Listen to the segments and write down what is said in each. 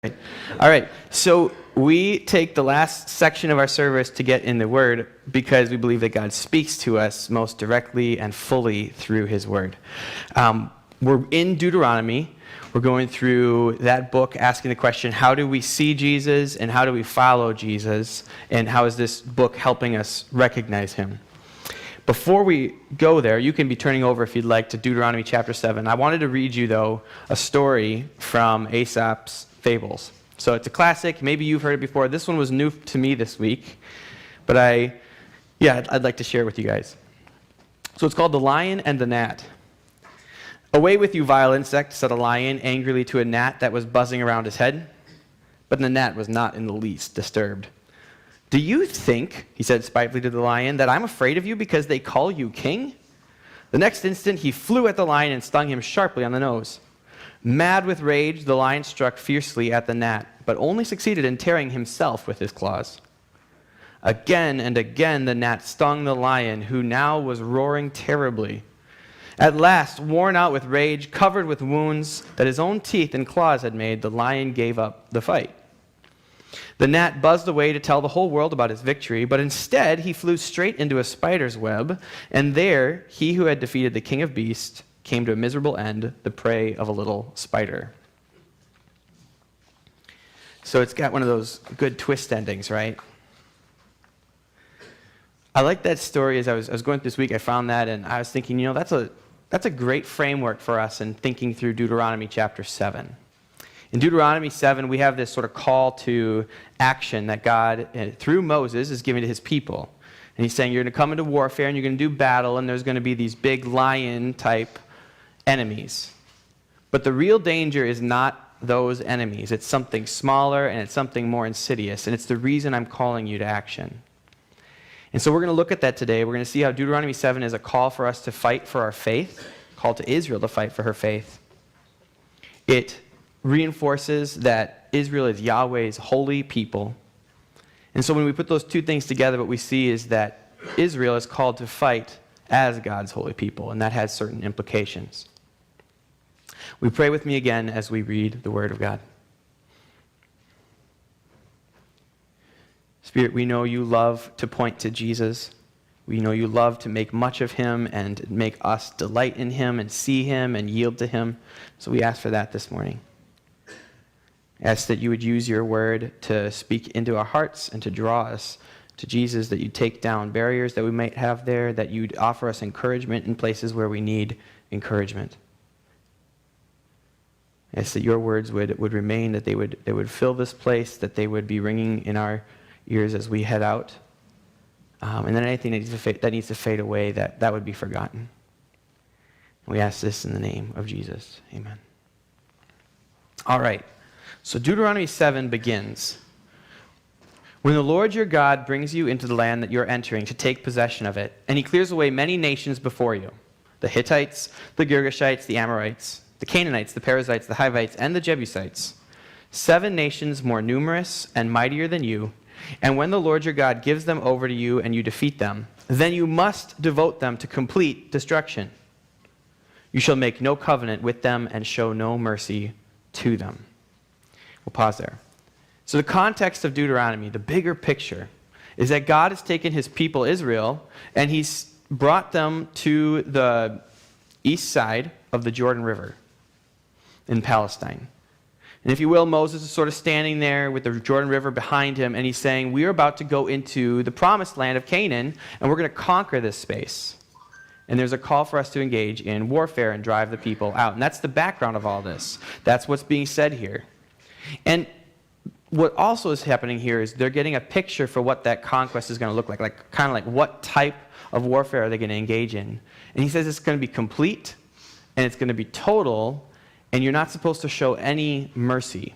All right, so we take the last section of our service to get in the Word because we believe that God speaks to us most directly and fully through His Word. We're in Deuteronomy. We're going through that book asking the question, how do we see Jesus and how do we follow Jesus? And how is this book helping us recognize Him? Before we go there, you can be turning over if you'd like to Deuteronomy chapter 7. I wanted to read you, though, a story from Aesop's Fables. So it's a classic. Maybe you've heard it before. This one was new to me this week, but I'd like to share it with you guys. So it's called The Lion and the Gnat. "Away with you, vile insect," said a lion angrily to a gnat that was buzzing around his head. But the gnat was not in the least disturbed. "Do you think," he said spitefully to the lion, "that I'm afraid of you because they call you king?" The next instant he flew at the lion and stung him sharply on the nose. Mad with rage, the lion struck fiercely at the gnat, but only succeeded in tearing himself with his claws. Again and again the gnat stung the lion, who now was roaring terribly. At last, worn out with rage, covered with wounds that his own teeth and claws had made, the lion gave up the fight. The gnat buzzed away to tell the whole world about his victory, but instead he flew straight into a spider's web, and there he who had defeated the king of beasts came to a miserable end, the prey of a little spider. So it's got one of those good twist endings, right? I like that story. As I was going through this week, I found that, and I was thinking, that's a great framework for us in thinking through Deuteronomy chapter 7. In Deuteronomy 7, we have this sort of call to action that God, through Moses, is giving to his people. And he's saying, you're going to come into warfare, and you're going to do battle, and there's going to be these big lion-type enemies. But the real danger is not those enemies. It's something smaller, and it's something more insidious, and it's the reason I'm calling you to action. And so we're going to look at that today. We're going to see how Deuteronomy 7 is a call for us to fight for our faith, a call to Israel to fight for her faith. It reinforces that Israel is Yahweh's holy people. And so when we put those two things together, what we see is that Israel is called to fight as God's holy people, and that has certain implications. We pray with me again as we read the Word of God. Spirit, we know you love to point to Jesus. We know you love to make much of him and make us delight in him and see him and yield to him. So we ask for that this morning. Ask that you would use your word to speak into our hearts and to draw us to Jesus, that you'd take down barriers that we might have there, that you'd offer us encouragement in places where we need encouragement. Ask that your words would remain, that they would fill this place, that they would be ringing in our ears as we head out. And then anything that needs to fade away, that would be forgotten. We ask this in the name of Jesus. Amen. All right. So Deuteronomy 7 begins. "When the Lord your God brings you into the land that you're entering to take possession of it, and he clears away many nations before you, the Hittites, the Girgashites, the Amorites, the Canaanites, the Perizzites, the Hivites, and the Jebusites, 7 nations more numerous and mightier than you, and when the Lord your God gives them over to you and you defeat them, then you must devote them to complete destruction. You shall make no covenant with them and show no mercy to them." We'll pause there. So the context of Deuteronomy, the bigger picture, is that God has taken his people Israel and he's brought them to the east side of the Jordan River in Palestine. And if you will, Moses is sort of standing there with the Jordan River behind him, and he's saying, we are about to go into the promised land of Canaan, and we're going to conquer this space. And there's a call for us to engage in warfare and drive the people out. And that's the background of all this. That's what's being said here. And what also is happening here is they're getting a picture for what that conquest is going to look like kind of like what type of warfare are they going to engage in. And he says it's going to be complete, and it's going to be total, and you're not supposed to show any mercy.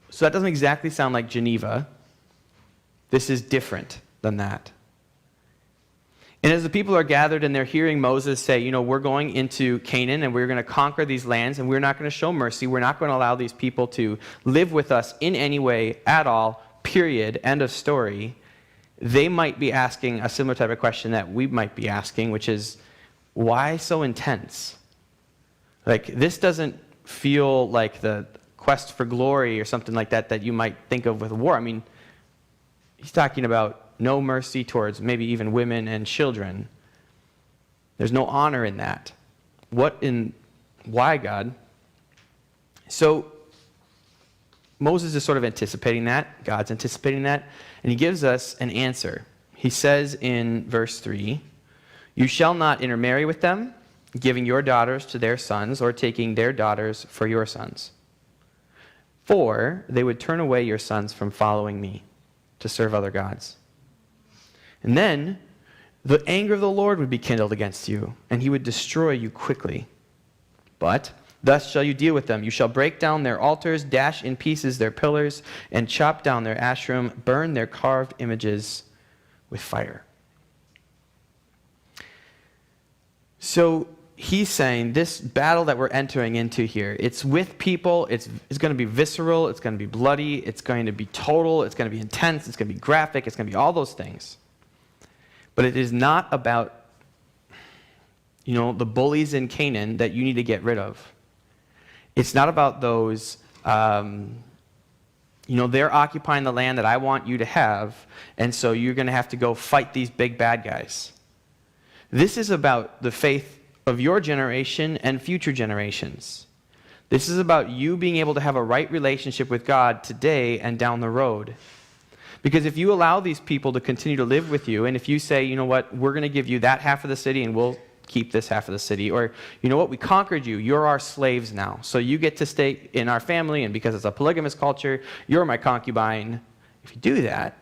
So that doesn't exactly sound like Geneva. This is different than that. And as the people are gathered and they're hearing Moses say, we're going into Canaan and we're going to conquer these lands and we're not going to show mercy. We're not going to allow these people to live with us in any way at all, period, end of story. They might be asking a similar type of question that we might be asking, which is, why so intense? This doesn't feel like the quest for glory or something like that you might think of with war. I mean, he's talking about no mercy towards maybe even women and children. There's no honor in that. Why, God? So Moses is sort of anticipating that. God's anticipating that. And he gives us an answer. He says in verse 3, "You shall not intermarry with them, giving your daughters to their sons or taking their daughters for your sons. For they would turn away your sons from following me to serve other gods. And then the anger of the Lord would be kindled against you, and he would destroy you quickly. But thus shall you deal with them. You shall break down their altars, dash in pieces their pillars, and chop down their Asherim, burn their carved images with fire." So he's saying this battle that we're entering into here, it's with people, it's going to be visceral, it's going to be bloody, it's going to be total, it's going to be intense, it's going to be graphic, it's going to be all those things. But it is not about, the bullies in Canaan that you need to get rid of. It's not about those, they're occupying the land that I want you to have, and so you're going to have to go fight these big bad guys. This is about the faith of your generation and future generations. This is about you being able to have a right relationship with God today and down the road. Because if you allow these people to continue to live with you, and if you say, you know what, we're going to give you that half of the city and we'll keep this half of the city, or you know what, we conquered you, you're our slaves now, so you get to stay in our family, and because it's a polygamous culture, you're my concubine. If you do that,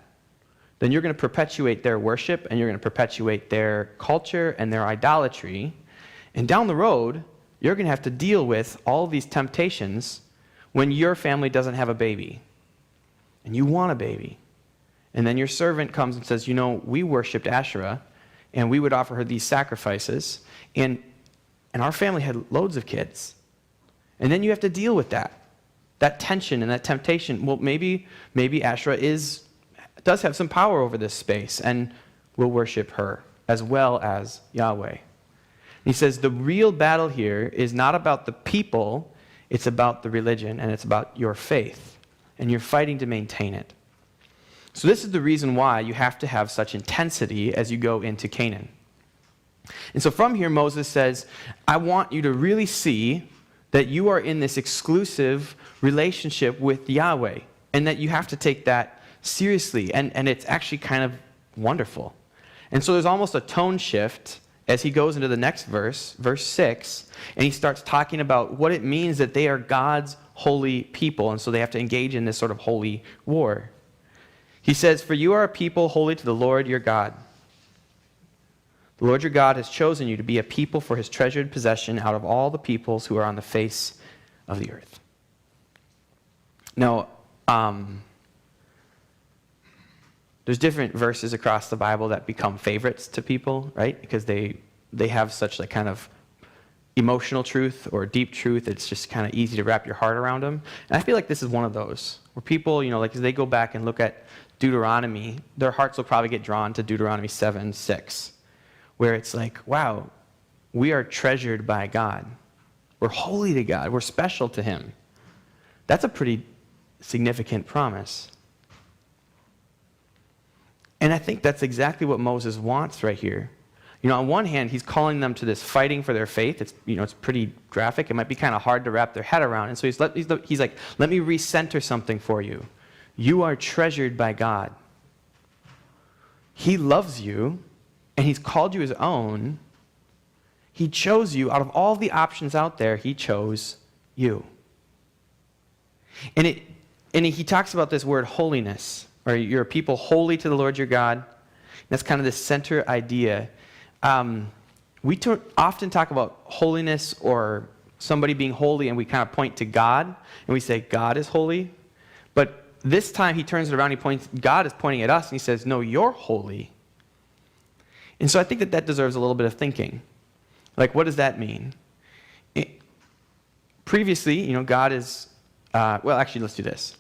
then you're going to perpetuate their worship, and you're going to perpetuate their culture and their idolatry. And down the road, you're going to have to deal with all these temptations when your family doesn't have a baby, and you want a baby. And then your servant comes and says, we worshipped Asherah, and we would offer her these sacrifices, and our family had loads of kids. And then you have to deal with that tension and that temptation. Well, maybe Asherah does have some power over this space, and we'll worship her as well as Yahweh. He says the real battle here is not about the people, it's about the religion, and it's about your faith, and you're fighting to maintain it. So this is the reason why you have to have such intensity as you go into Canaan. And so from here, Moses says, I want you to really see that you are in this exclusive relationship with Yahweh, and that you have to take that seriously, and it's actually kind of wonderful. And so there's almost a tone shift as he goes into the next verse, verse 6, and he starts talking about what it means that they are God's holy people, and so they have to engage in this sort of holy war. He says, "For you are a people holy to the Lord your God. The Lord your God has chosen you to be a people for his treasured possession out of all the peoples who are on the face of the earth." Now, there's different verses across the Bible that become favorites to people, right? Because they have such kind of emotional truth or deep truth. It's just kind of easy to wrap your heart around them. And I feel like this is one of those where people, as they go back and look at Deuteronomy, their hearts will probably get drawn to Deuteronomy 7:6, where it's like, wow, we are treasured by God. We're holy to God. We're special to him. That's a pretty significant promise. And I think that's exactly what Moses wants right here. On one hand, he's calling them to this fighting for their faith. It's pretty graphic. It might be kind of hard to wrap their head around. And so he's like, let me recenter something for you. You are treasured by God. He loves you, and he's called you his own. He chose you. Out of all the options out there, he chose you. And he talks about this word holiness, or you're a people holy to the Lord your God. That's kind of the center idea. We often talk about holiness or somebody being holy, and we kind of point to God, and we say God is holy. But this time he turns it around, God is pointing at us, and he says, no, you're holy. And so I think that deserves a little bit of thinking. Like, what does that mean? Previously, God is, actually, let's do this.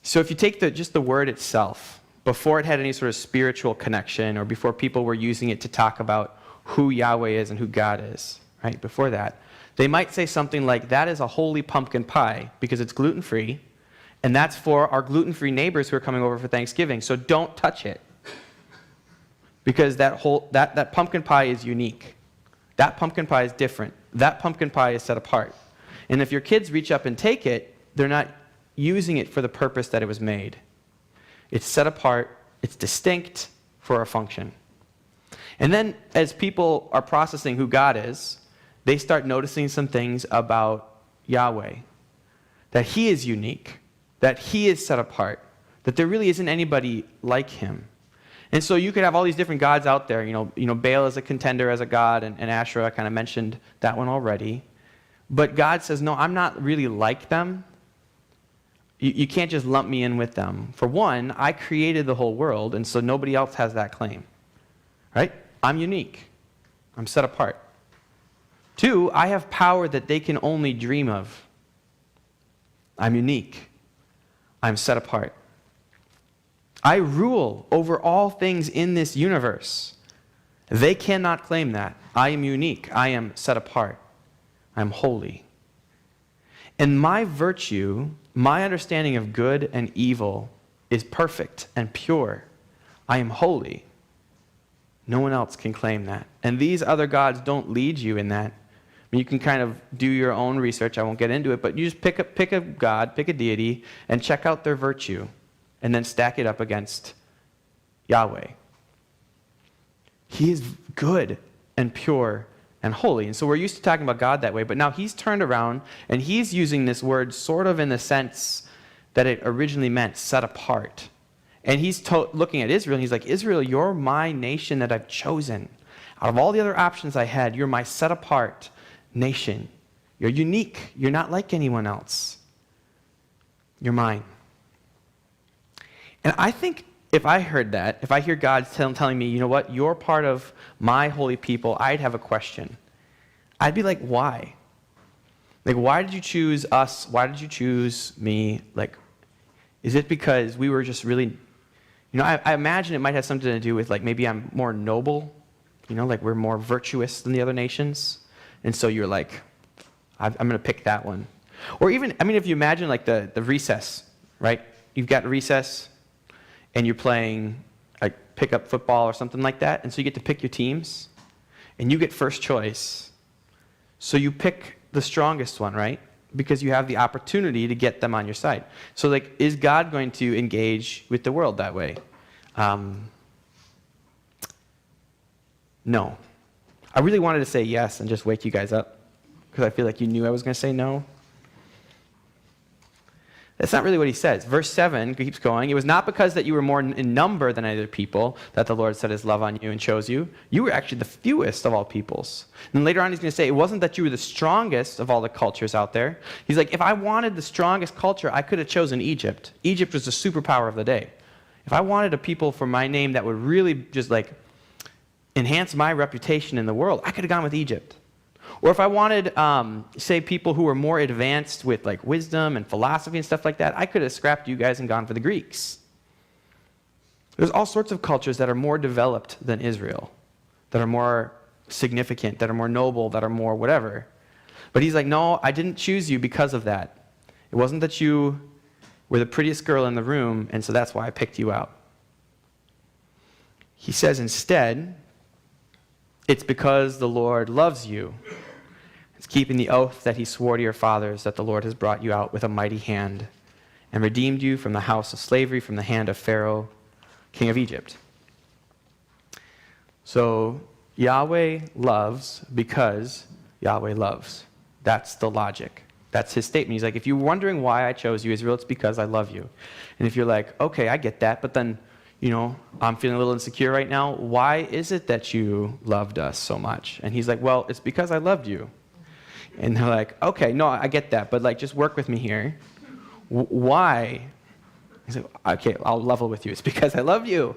So if you take just the word itself, before it had any sort of spiritual connection, or before people were using it to talk about who Yahweh is and who God is, right? Before that, They might say something like, that is a holy pumpkin pie because it's gluten-free, and that's for our gluten-free neighbors who are coming over for Thanksgiving, so don't touch it. Because that pumpkin pie is unique. That pumpkin pie is different. That pumpkin pie is set apart. And if your kids reach up and take it, they're not using it for the purpose that it was made. It's set apart, it's distinct for a function. And then as people are processing who God is, they start noticing some things about Yahweh. That he is unique, that he is set apart, that there really isn't anybody like him. And so you could have all these different gods out there. You know, Baal is a contender as a god, and Asherah, I kind of mentioned that one already. But God says, no, I'm not really like them. You can't just lump me in with them. For one, I created the whole world, and so nobody else has that claim. Right? I'm unique. I'm set apart. Two, I have power that they can only dream of. I'm unique. I'm set apart. I rule over all things in this universe. They cannot claim that. I am unique. I am set apart. I am holy. And my virtue, my understanding of good and evil is perfect and pure. I am holy. No one else can claim that. And these other gods don't lead you in that. I mean, you can kind of do your own research. I won't get into it, but you just pick a god, pick a deity, and check out their virtue, and then stack it up against Yahweh. He is good and pure and holy. And so we're used to talking about God that way, but now he's turned around and he's using this word sort of in the sense that it originally meant, set apart. And he's looking at Israel and he's like, Israel, you're my nation that I've chosen. Out of all the other options I had, you're my set apart nation. You're unique. You're not like anyone else. You're mine. And I think if I heard that, if I hear God telling me, you know what, you're part of my holy people, I'd have a question. I'd be like, why? Like, why did you choose us? Why did you choose me? Like, is it because we were just really, I imagine it might have something to do with, like, maybe I'm more noble, like we're more virtuous than the other nations. And so you're like, I'm going to pick that one. Or even, if you imagine, like, the recess, right? You've got recess, and you're playing like pickup football or something like that, and so you get to pick your teams, and you get first choice. So you pick the strongest one, right? Because you have the opportunity to get them on your side. So, like, is God going to engage with the world that way? No. I really wanted to say yes and just wake you guys up, because I feel like you knew I was going to say no. That's not really what he says. Verse 7 keeps going. It was not because that you were more in number than other people that the Lord set his love on you and chose you. You were actually the fewest of all peoples. And later on he's going to say, it wasn't that you were the strongest of all the cultures out there. He's like, if I wanted the strongest culture, I could have chosen Egypt. Egypt was the superpower of the day. If I wanted a people for my name that would really just like enhance my reputation in the world, I could have gone with Egypt. Or if I wanted, say, people who were more advanced with like wisdom and philosophy and stuff like that, I could have scrapped you guys and gone for the Greeks. There's all sorts of cultures that are more developed than Israel, that are more significant, that are more noble, that are more whatever. But he's like, no, I didn't choose you because of that. It wasn't that you were the prettiest girl in the room, and so that's why I picked you out. He says instead, it's because the Lord loves you. It's keeping the oath that he swore to your fathers, that the Lord has brought you out with a mighty hand and redeemed you from the house of slavery, from the hand of Pharaoh, king of Egypt. So Yahweh loves because Yahweh loves. That's the logic. That's his statement. He's like, if you're wondering why I chose you, Israel, it's because I love you. And if you're like, okay, I get that, but then, I'm feeling a little insecure right now. Why is it that you loved us so much? And he's like, well, it's because I loved you. And they're like, okay, no, I get that, but like, just work with me here. Why? He's like, okay, I'll level with you. It's because I love you.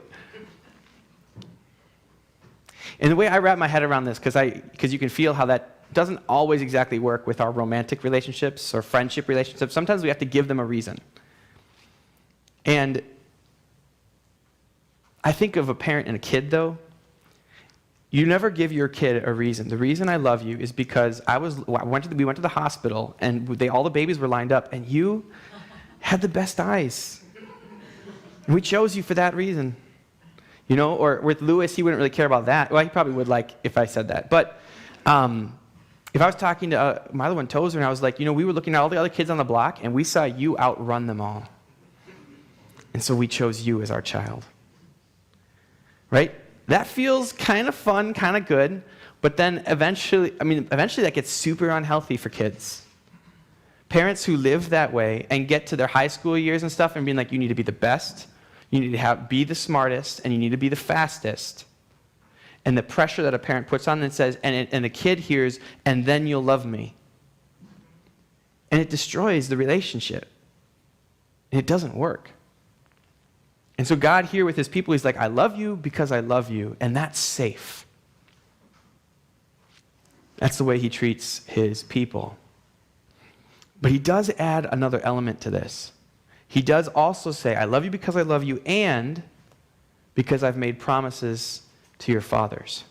And the way I wrap my head around this, because you can feel how that doesn't always exactly work with our romantic relationships or friendship relationships. Sometimes we have to give them a reason. And I think of a parent and a kid, though. You never give your kid a reason. The reason I love you is because we went to the hospital, and all the babies were lined up, and you had the best eyes. And we chose you for that reason. Or with Lewis, he wouldn't really care about that. Well, he probably would like if I said that. But if I was talking to my other one, Tozer, and I was like, we were looking at all the other kids on the block, and we saw you outrun them all. And so we chose you as our child. Right? That feels kind of fun, kind of good, but then eventually that gets super unhealthy for kids. Parents who live that way and get to their high school years and stuff and being like, you need to be the best, you need to be the smartest, and you need to be the fastest. And the pressure that a parent puts on and says, and the kid hears, and then you'll love me. And it destroys the relationship. And it doesn't work. And so God here with his people, he's like, I love you because I love you, and that's safe. That's the way he treats his people. But he does add another element to this. He does also say, I love you because I love you, and because I've made promises to your fathers.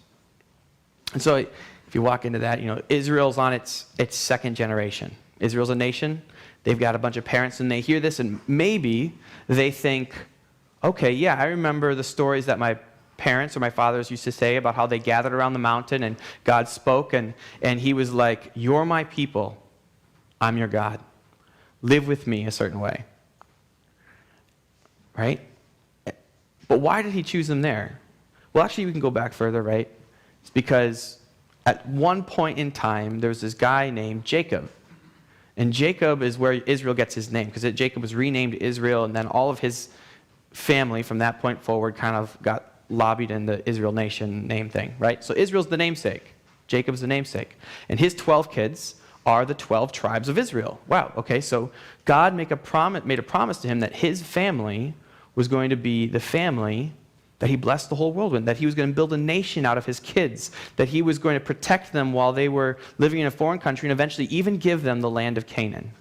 And so if you walk into that, Israel's on its second generation. Israel's a nation. They've got a bunch of parents, and they hear this, and maybe they think, okay, yeah, I remember the stories that my parents or my fathers used to say about how they gathered around the mountain and God spoke, and he was like, you're my people, I'm your God. Live with me a certain way. Right? But why did he choose them there? Well, actually, we can go back further, right? It's because at one point in time, there was this guy named Jacob. And Jacob is where Israel gets his name, because Jacob was renamed Israel, and then all of his family from that point forward kind of got lobbied in the Israel nation name thing, right? So Israel's the namesake. Jacob's the namesake. And his 12 kids are the 12 tribes of Israel. Wow, okay, so God made a promise to him that his family was going to be the family that he blessed the whole world with, that he was going to build a nation out of his kids, that he was going to protect them while they were living in a foreign country and eventually even give them the land of Canaan.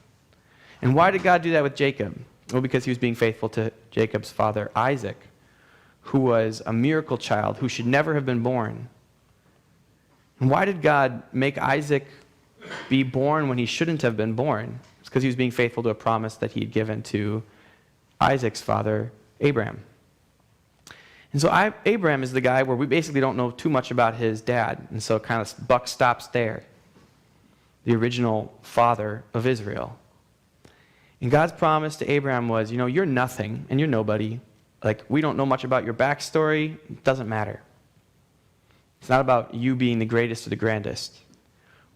And why did God do that with Jacob? Well, because he was being faithful to Jacob's father, Isaac, who was a miracle child who should never have been born. And why did God make Isaac be born when he shouldn't have been born? It's because he was being faithful to a promise that he had given to Isaac's father, Abraham. And so Abraham is the guy where we basically don't know too much about his dad. And so kind of buck stops there. The original father of Israel. And God's promise to Abraham was, you're nothing and you're nobody. Like, we don't know much about your backstory. It doesn't matter. It's not about you being the greatest or the grandest.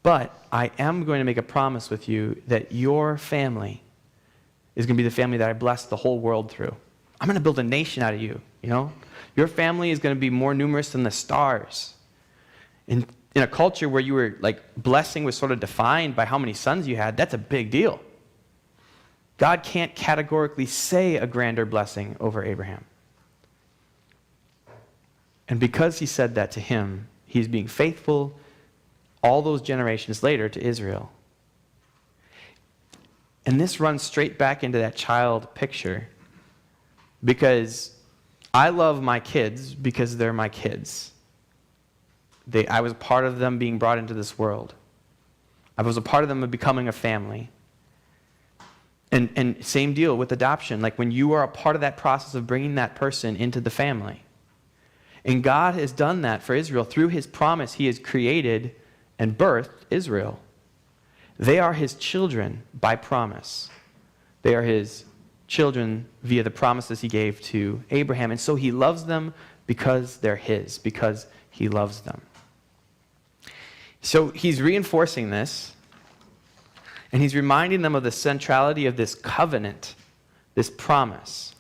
But I am going to make a promise with you that your family is going to be the family that I bless the whole world through. I'm going to build a nation out of you, Your family is going to be more numerous than the stars. In a culture where you were, blessing was sort of defined by how many sons you had, that's a big deal. God can't categorically say a grander blessing over Abraham. And because he said that to him, he's being faithful all those generations later to Israel. And this runs straight back into that child picture, because I love my kids because they're my kids. I was a part of them being brought into this world. I was a part of them of becoming a family. And same deal with adoption. Like when you are a part of that process of bringing that person into the family. And God has done that for Israel. Through his promise, he has created and birthed Israel. They are his children by promise. They are his children via the promises he gave to Abraham. And so he loves them because they're his, because he loves them. So he's reinforcing this. And he's reminding them of the centrality of this covenant, this promise.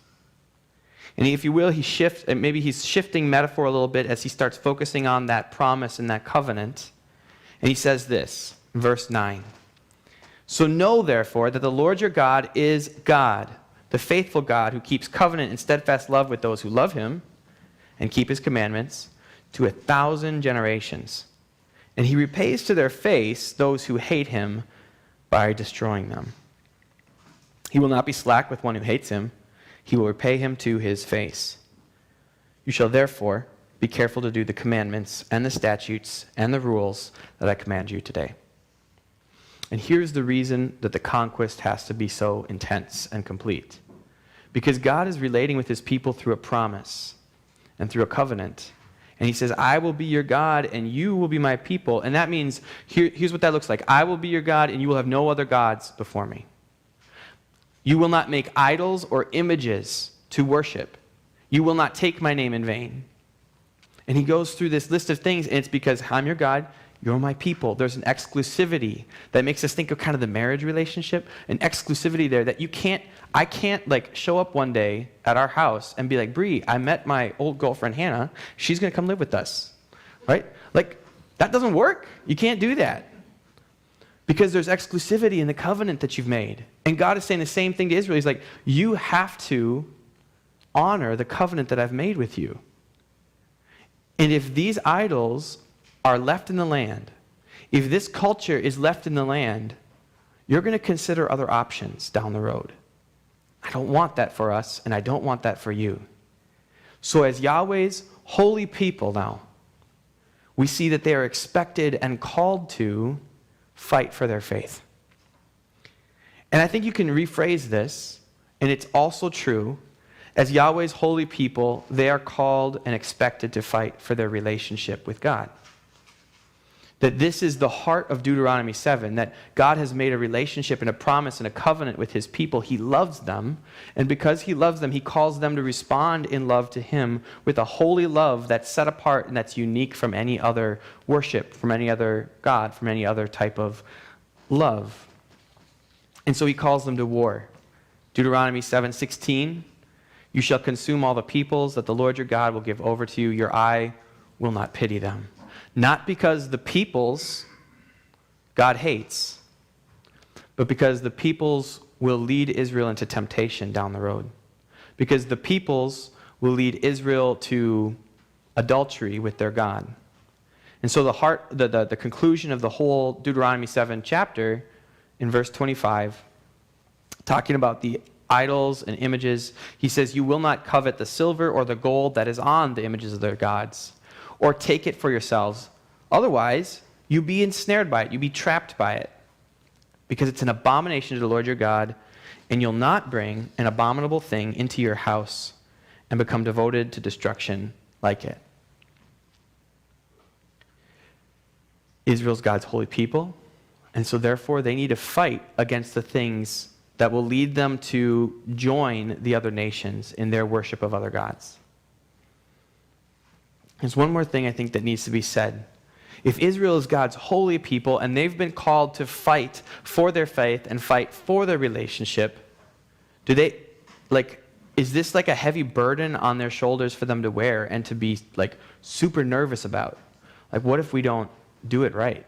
And if you will, he's shifting metaphor a little bit as he starts focusing on that promise and that covenant. And he says this, verse 9. So know, therefore, that the Lord your God is God, the faithful God who keeps covenant and steadfast love with those who love him and keep his commandments to 1,000 generations. And he repays to their face those who hate him by destroying them. He will not be slack with one who hates him. He will repay him to his face. You shall therefore be careful to do the commandments and the statutes and the rules that I command you today. And here's the reason that the conquest has to be so intense and complete. Because God is relating with his people through a promise and through a covenant. And he says, I will be your God and you will be my people. And that means, here's what that looks like. I will be your God and you will have no other gods before me. You will not make idols or images to worship. You will not take my name in vain. And he goes through this list of things, and it's because I'm your God, you're my people. There's an exclusivity that makes us think of kind of the marriage relationship, an exclusivity there that I can't like show up one day at our house and be like, Bree, I met my old girlfriend Hannah. She's going to come live with us, right? Like, that doesn't work. You can't do that. Because there's exclusivity in the covenant that you've made. And God is saying the same thing to Israel. He's like, you have to honor the covenant that I've made with you. And if these idols are left in the land, if this culture is left in the land, you're going to consider other options down the road. I don't want that for us, and I don't want that for you. So as Yahweh's holy people now, we see that they are expected and called to fight for their faith. And I think you can rephrase this, and it's also true. As Yahweh's holy people, they are called and expected to fight for their relationship with God. That this is the heart of Deuteronomy 7, that God has made a relationship and a promise and a covenant with his people. He loves them, and because he loves them, he calls them to respond in love to him with a holy love that's set apart and that's unique from any other worship, from any other God, from any other type of love. And so he calls them to war. Deuteronomy 7:16, you shall consume all the peoples that the Lord your God will give over to you. Your eye will not pity them. Not because the peoples God hates, but because the peoples will lead Israel into temptation down the road. Because the peoples will lead Israel to adultery with their God. And so the conclusion of the whole Deuteronomy 7 chapter in verse 25, talking about the idols and images, he says, you will not covet the silver or the gold that is on the images of their gods, or take it for yourselves. Otherwise, you be ensnared by it. You be trapped by it. Because it's an abomination to the Lord your God, and you'll not bring an abominable thing into your house and become devoted to destruction like it. Israel's God's holy people, and so therefore they need to fight against the things that will lead them to join the other nations in their worship of other gods. There's one more thing I think that needs to be said. If Israel is God's holy people and they've been called to fight for their faith and fight for their relationship, is this like a heavy burden on their shoulders for them to wear and to be like super nervous about? Like, what if we don't do it right?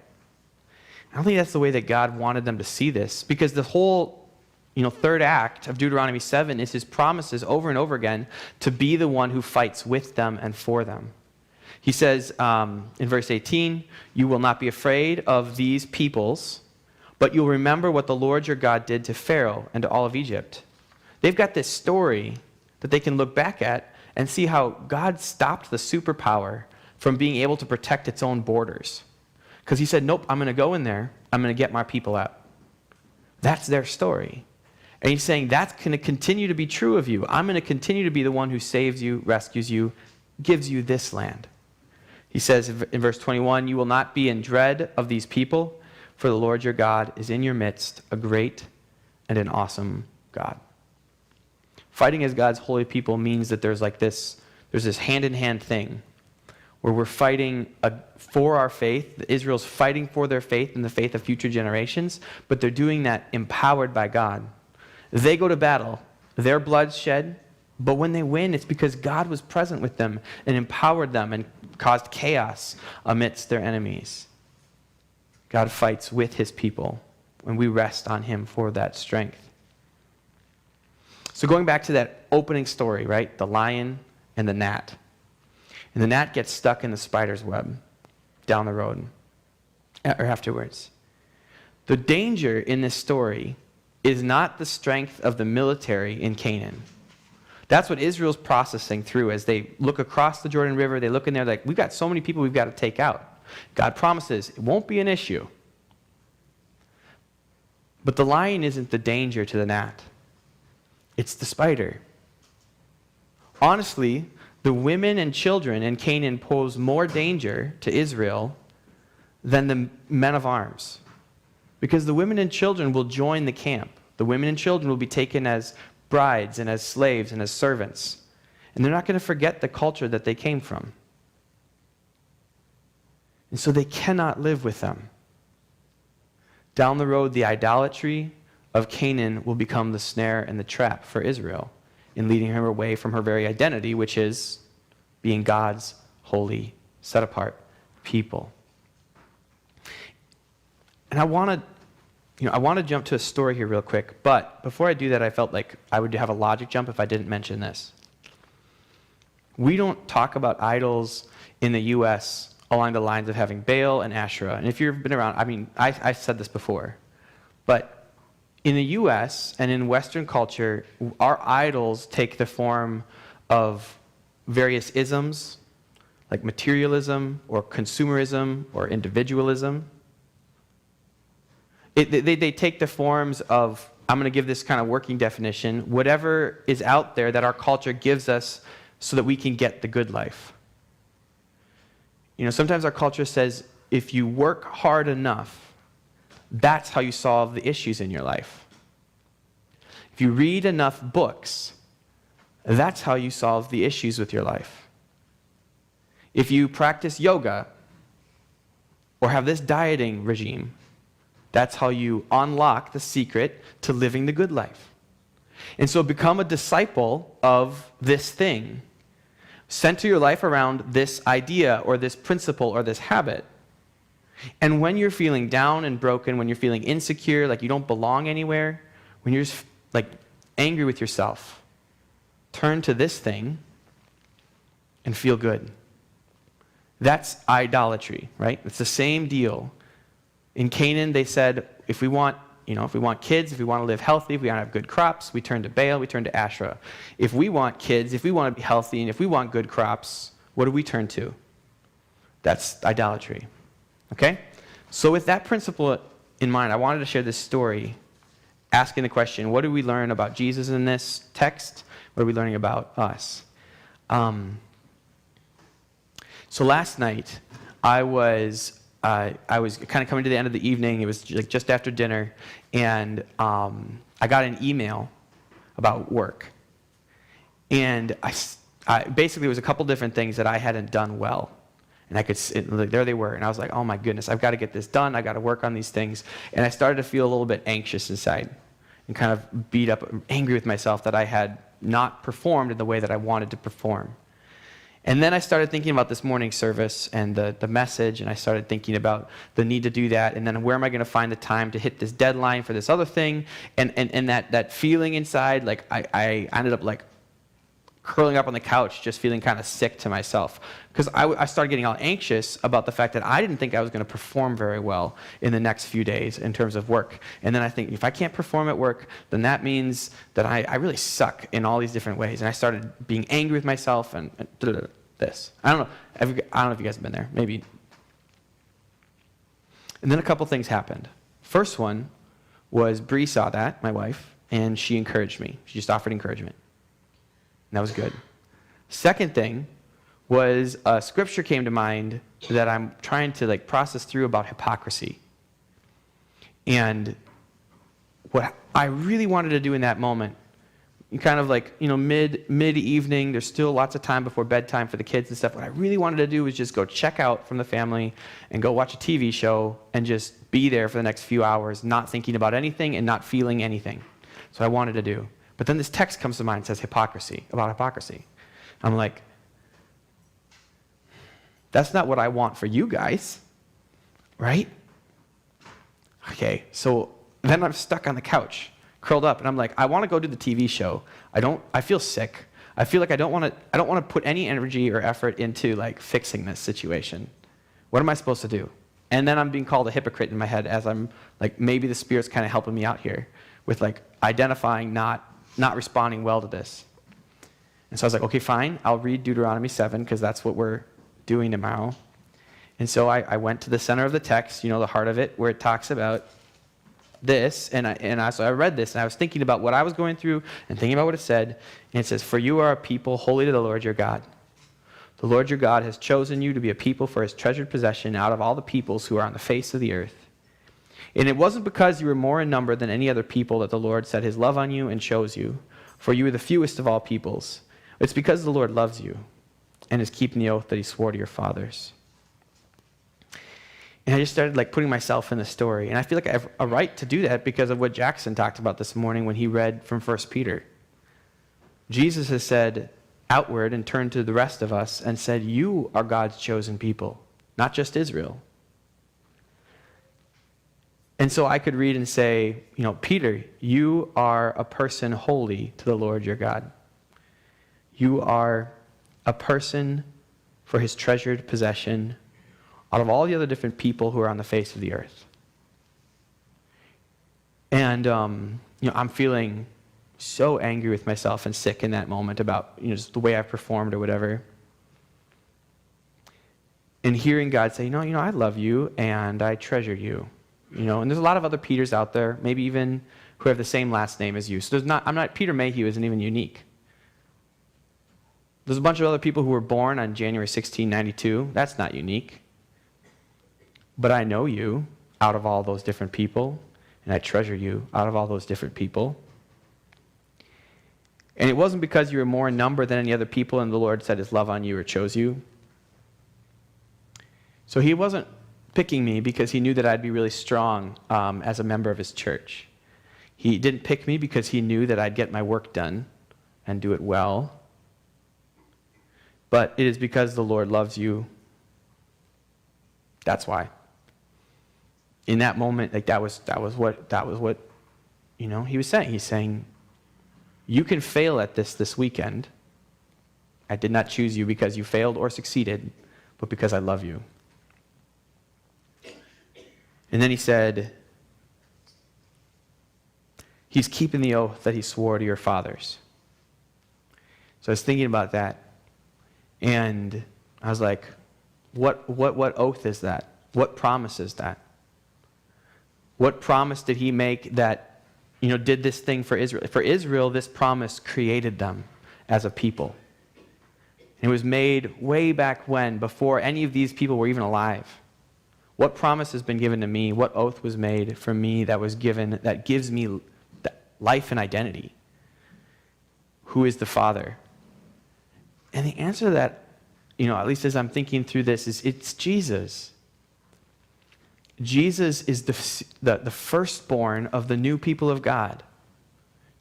I don't think that's the way that God wanted them to see this, because the whole third act of Deuteronomy 7 is his promises over and over again to be the one who fights with them and for them. He says in verse 18, you will not be afraid of these peoples, but you'll remember what the Lord your God did to Pharaoh and to all of Egypt. They've got this story that they can look back at and see how God stopped the superpower from being able to protect its own borders. Because he said, nope, I'm going to go in there. I'm going to get my people out. That's their story. And he's saying that's going to continue to be true of you. I'm going to continue to be the one who saves you, rescues you, gives you this land. He says in verse 21, you will not be in dread of these people, for the Lord your God is in your midst, a great and an awesome God. Fighting as God's holy people means that there's this hand-in-hand thing where we're fighting for our faith. Israel's fighting for their faith and the faith of future generations, but they're doing that empowered by God. They go to battle, their blood's shed, but when they win, it's because God was present with them and empowered them and caused chaos amidst their enemies. God fights with his people, and we rest on him for that strength. So going back to that opening story, right? The lion and the gnat. And the gnat gets stuck in the spider's web down the road, or afterwards. The danger in this story is not the strength of the military in Canaan. That's what Israel's processing through as they look across the Jordan River. They look in there like, we've got so many people we've got to take out. God promises it won't be an issue. But the lion isn't the danger to the gnat. It's the spider. Honestly, the women and children in Canaan pose more danger to Israel than the men of arms. Because the women and children will join the camp. The women and children will be taken as brides and as slaves and as servants. And they're not going to forget the culture that they came from. And so they cannot live with them. Down the road, the idolatry of Canaan will become the snare and the trap for Israel in leading her away from her very identity, which is being God's holy, set-apart people. And I want to jump to a story here real quick, but before I do that, I felt like I would have a logic jump if I didn't mention this. We don't talk about idols in the U.S. along the lines of having Baal and Asherah. And if you've been around, I've said this before, but in the U.S. and in Western culture, our idols take the form of various isms, like materialism or consumerism or individualism. They take the forms of, I'm going to give this kind of working definition, whatever is out there that our culture gives us so that we can get the good life. Sometimes our culture says, if you work hard enough, that's how you solve the issues in your life. If you read enough books, that's how you solve the issues with your life. If you practice yoga or have this dieting regime, that's how you unlock the secret to living the good life. And so become a disciple of this thing. Center your life around this idea or this principle or this habit. And when you're feeling down and broken, when you're feeling insecure, like you don't belong anywhere, when you're just like angry with yourself, turn to this thing and feel good. That's idolatry, right? It's the same deal. In Canaan, they said, if we want kids, if we want to live healthy, if we want to have good crops, we turn to Baal, we turn to Asherah. If we want kids, if we want to be healthy, and if we want good crops, what do we turn to? That's idolatry. Okay? So with that principle in mind, I wanted to share this story, asking the question, what do we learn about Jesus in this text? What are we learning about us? So last night, I was kind of coming to the end of the evening. It was just after dinner, and I got an email about work. And I basically, it was a couple different things that I hadn't done well. And there they were, and I was like, oh my goodness, I've got to get this done. I've got to work on these things. And I started to feel a little bit anxious inside and kind of beat up, angry with myself that I had not performed in the way that I wanted to perform. And then I started thinking about this morning service and the message, and I started thinking about the need to do that, and then where am I going to find the time to hit this deadline for this other thing, and that feeling inside, like I ended up like curling up on the couch, just feeling kind of sick to myself, because I started getting all anxious about the fact that I didn't think I was going to perform very well in the next few days in terms of work. And then I think, if I can't perform at work, then that means that I really suck in all these different ways. And I started being angry with myself and this. I don't know if you guys have been there. Maybe. And then a couple things happened. First one was Bree saw that, my wife, and she encouraged me. She just offered encouragement. And that was good. Second thing was a scripture came to mind that I'm trying to process through about hypocrisy. And what I really wanted to do in that moment, kind of mid-evening, there's still lots of time before bedtime for the kids and stuff. What I really wanted to do was just go check out from the family and go watch a TV show and just be there for the next few hours, not thinking about anything and not feeling anything. So I wanted to do. But then this text comes to mind and says about hypocrisy. I'm like, that's not what I want for you guys, right? Okay, so then I'm stuck on the couch, curled up, and I'm like, I want to go do the TV show. I feel sick. I feel like I don't want to put any energy or effort into fixing this situation. What am I supposed to do? And then I'm being called a hypocrite in my head as I'm maybe the Spirit's kind of helping me out here with identifying not responding well to this. And so I was like, okay, fine, I'll read Deuteronomy 7 because that's what we're doing tomorrow. And so I went to the center of the text, the heart of it, where it talks about this. So I read this, and I was thinking about what I was going through and thinking about what it said. And it says, "For you are a people holy to the Lord your God. The Lord your God has chosen you to be a people for his treasured possession out of all the peoples who are on the face of the earth. And it wasn't because you were more in number than any other people that the Lord set his love on you and chose you, for you were the fewest of all peoples. It's because the Lord loves you and is keeping the oath that he swore to your fathers." And I just started putting myself in the story. And I feel like I have a right to do that because of what Jackson talked about this morning when he read from 1 Peter. Jesus has said outward and turned to the rest of us and said, you are God's chosen people, not just Israel. And so I could read and say, Peter, you are a person holy to the Lord your God. You are a person for his treasured possession out of all the other different people who are on the face of the earth. And, I'm feeling so angry with myself and sick in that moment about, just the way I've performed or whatever. And hearing God say, I love you and I treasure you. And there's a lot of other Peters out there, maybe even who have the same last name as you. So Peter Mayhew isn't even unique. There's a bunch of other people who were born on January 1692. That's not unique. But I know you out of all those different people, and I treasure you out of all those different people. And it wasn't because you were more in number than any other people and the Lord set his love on you or chose you. So he wasn't picking me because he knew that I'd be really strong as a member of his church. He didn't pick me because he knew that I'd get my work done and do it well. But it is because the Lord loves you. That's why. In that moment, that was what he was saying. He's saying, you can fail at this weekend. I did not choose you because you failed or succeeded, but because I love you. And then he said, he's keeping the oath that he swore to your fathers. So I was thinking about that, and I was like, what oath is that? What promise is that? What promise did he make that, did this thing for Israel? For Israel, this promise created them as a people. And it was made way back when, before any of these people were even alive. What promise has been given to me? What oath was made for me that gives me life and identity? Who is the Father? And the answer to that, at least as I'm thinking through this, is it's Jesus. Jesus is the firstborn of the new people of God.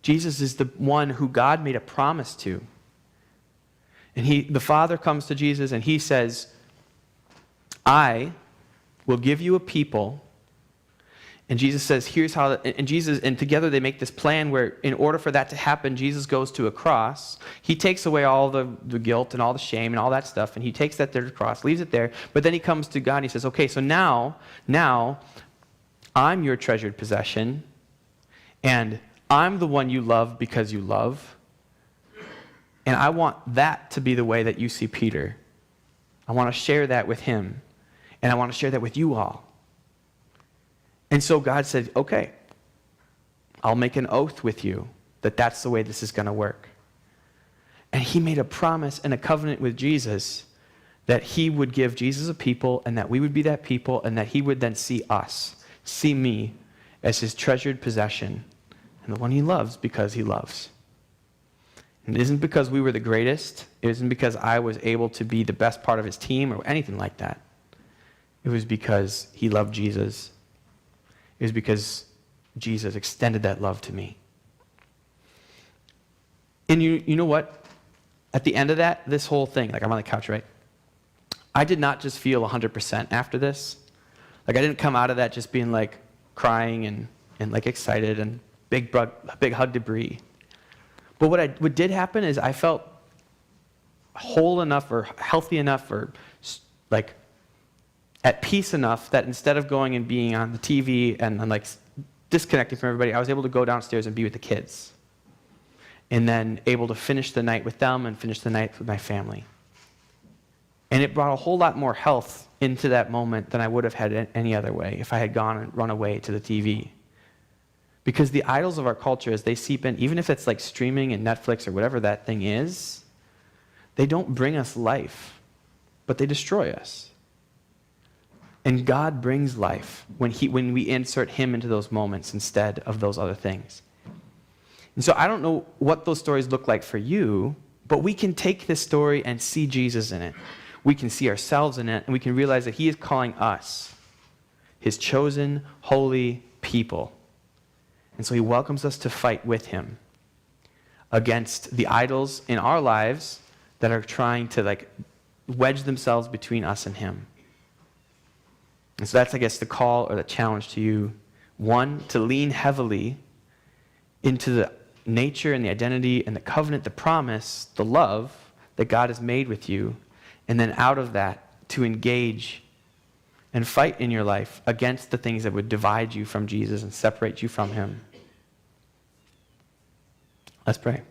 Jesus is the one who God made a promise to. And the Father comes to Jesus and he says, I will give you a people. And Jesus says, here's how, and together they make this plan where in order for that to happen, Jesus goes to a cross. He takes away all the guilt and all the shame and all that stuff, and he takes that there to the cross, leaves it there, but then he comes to God and he says, okay, so now I'm your treasured possession, and I'm the one you love because you love, and I want that to be the way that you see Peter. I want to share that with him, and I want to share that with you all. And so God said, okay, I'll make an oath with you that that's the way this is going to work. And he made a promise and a covenant with Jesus that he would give Jesus a people and that we would be that people and that he would then see us, see me as his treasured possession and the one he loves because he loves. And it isn't because we were the greatest. It isn't because I was able to be the best part of his team or anything like that. It was because he loved Jesus. It was because Jesus extended that love to me. And you know what? At the end of that, this whole thing, I'm on the couch, right? I did not just feel 100% after this. I didn't come out of that just being crying and excited and big hug debris. But what did happen is I felt whole enough or healthy enough or at peace enough that instead of going and being on the TV and disconnecting from everybody, I was able to go downstairs and be with the kids. and then able to finish the night with them and finish the night with my family. And it brought a whole lot more health into that moment than I would have had any other way if I had gone and run away to the TV. Because the idols of our culture, as they seep in, even if it's like streaming and Netflix or whatever that thing is, they don't bring us life, but they destroy us. And God brings life when we insert him into those moments instead of those other things. And so I don't know what those stories look like for you, but we can take this story and see Jesus in it. We can see ourselves in it, and we can realize that he is calling us his chosen, holy people. And so he welcomes us to fight with him against the idols in our lives that are trying to wedge themselves between us and him. And so that's, I guess, the call or the challenge to you. One, to lean heavily into the nature and the identity and the covenant, the promise, the love that God has made with you. And then out of that, to engage and fight in your life against the things that would divide you from Jesus and separate you from him. Let's pray.